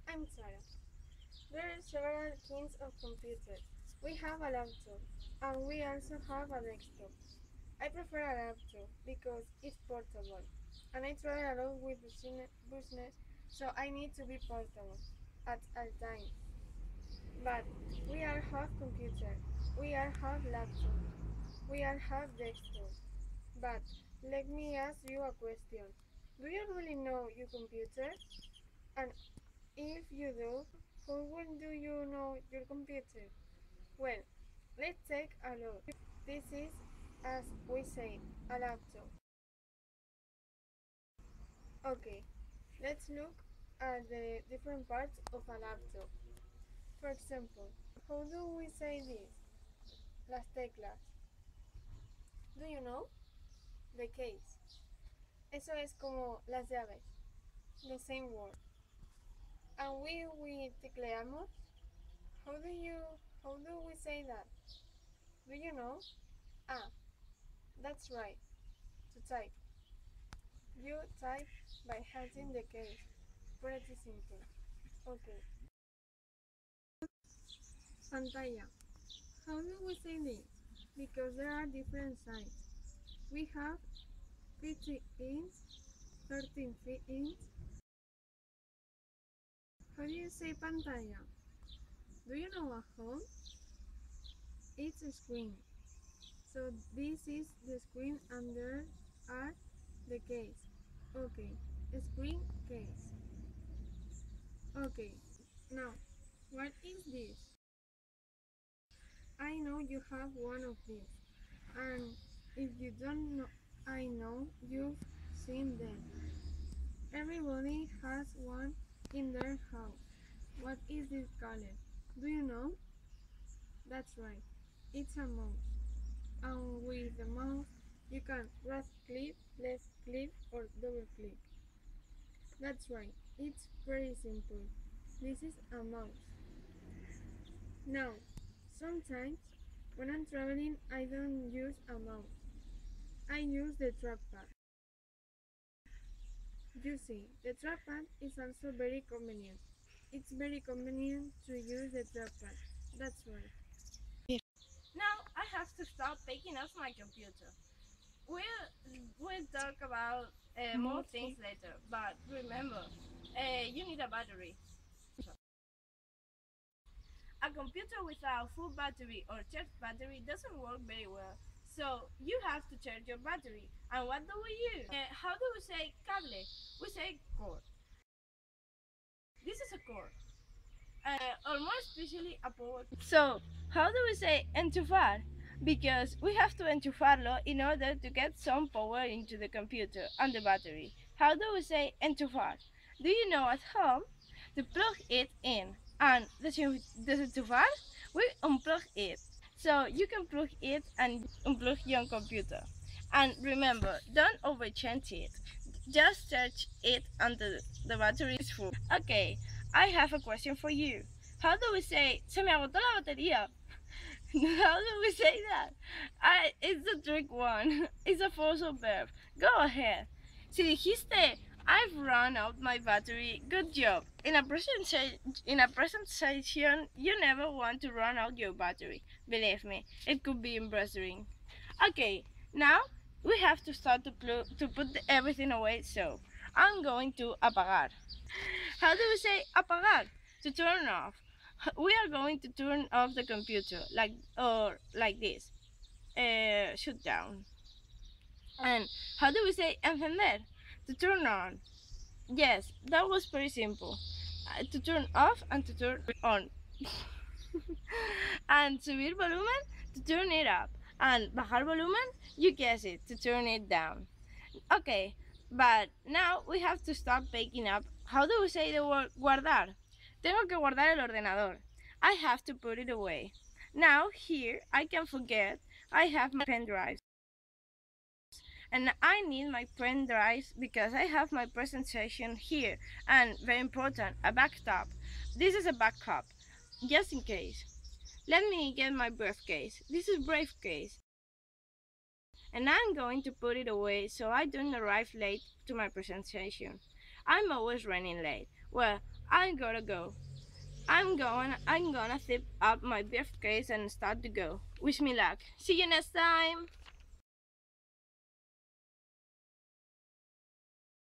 I'm Sarah. There are several kinds of computers. We have a laptop, and we also have a desktop. I prefer a laptop because it's portable, and I travel a lot with business, so I need to be portable at all times. But we all have computer, we all have laptop, we all have desktop. But let me ask you a question. Do you really know your computer? And if you do, how well do you know your computer? Well, let's take a look. This is, as we say, a laptop. Okay, let's look at the different parts of a laptop. For example, how do we say this? Las teclas. Do you know? The case. Eso es como las llaves. The same word. And we tecleamos. How do we say that? Do you know? Ah, that's right. To type. You type by holding the case. Pretty simple. Okay. Pantalla. How do we say this? Because there are different sizes. We have 50 inch, 13 inch. How do you say pantalla? Do you know a home? It's a screen. So this is the screen and there are the case. Okay, screen case. Okay, now what is this? I know you have one of these, and if you don't know, I know you've seen them. Everybody has one in their house. What is this called? Do you know? That's right, it's a mouse. And with the mouse, you can right click, left click, or double click. That's right, it's pretty simple. This is a mouse. Now, sometimes when I'm traveling, I don't use a mouse. I use the trackpad. You see, the trackpad is also very convenient. It's very convenient to use the trackpad. That's right. Now I have to stop taking off my computer. We'll talk about more things later, but remember, you need a battery. A computer without full battery or charged battery doesn't work very well. So you have to charge your battery. And what do we use? How do we say cable? We say cord. This is a cord, or more especially a power. So how do we say enchufar? Because we have to enchufarlo in order to get some power into the computer and the battery. How do we say enchufar? Do you know at home? To plug it in. And desenchufar, we unplug it. So you can plug it and unplug your computer. And remember, don't overchange it. Just charge it until the battery is full. Okay, I have a question for you. How do we say, se me agotó la batería? How do we say that? It's a trick one. It's a formal verb. Go ahead. Si dijiste, I've run out my battery, good job. In a presentation, you never want to run out your battery. Believe me, it could be embarrassing. Okay, now we have to start to put everything away, so I'm going to apagar. How do we say apagar? To turn off. We are going to turn off the computer like this. Shut down. And how do we say encender? To turn on. Yes, that was pretty simple. To turn off and to turn on. And subir volumen, to turn it up. And bajar volumen, you guess it, to turn it down. Okay, but now we have to stop picking up. How do we say the word guardar? Tengo que guardar el ordenador. I have to put it away. Now here I can forget I have my pen drives. And I need my pen drives because I have my presentation here. And very important, a backup. This is a backup, just in case. Let me get my briefcase. This is briefcase. And I'm going to put it away so I don't arrive late to my presentation. I'm always running late. Well, I gotta go. I'm gonna zip up my briefcase and start to go. Wish me luck. See you next time.